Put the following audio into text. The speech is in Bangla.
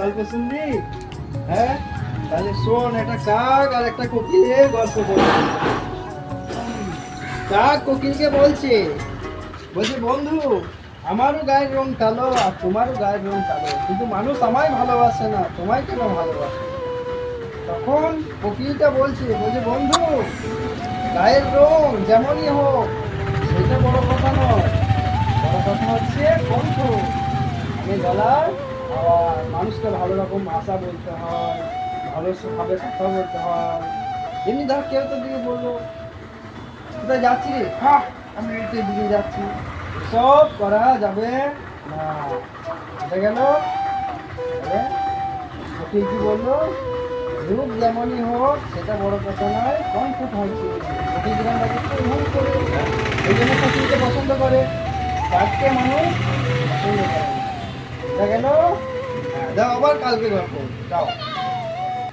গল্প শুনবি? হ্যাঁ, তাহলে শোন, একটা কাক আর একটা কোকিলের গল্প বলছি। কাক কোকিলকে বলছে, বন্ধু, আমারও গায়ের রং কালো আর তোমারও গায়ের রং কালো, কিন্তু মানুষ আমায় ভালোবাসে না, তোমায় কেন ভালোবাসে? তখন কোকিলটা বলছে, বন্ধু, গায়ের রং যেমনই হোক সেটা বড় কথা নয়, বড় কথা হচ্ছে কণ্ঠ। আমি গলার আওয়াজ, মানুষকে ভালো রকম ভাষা বলতে হয়, ভালোভাবে কথা বলতে হয়। এমনি ধর কেউ তো দিকে বললো, কোথায় যাচ্ছি রে? হ্যাঁ, আমি একটু দিকে যাচ্ছি, সব করা যাবে না। এটা গেল। ওকে কি বললো, রূপ যেমনই হোক সেটা বড় কথা নয়, কণ্ঠ হচ্ছে। ওকে গ্রামটাকে একটু ভুল করে, এই জন্য কোকিলকে পছন্দ করে, কাককে মানুষ পছন্দ করে না। এটা গেল। হ্যাঁ, যাও আবার কালকে গল্প, যাও।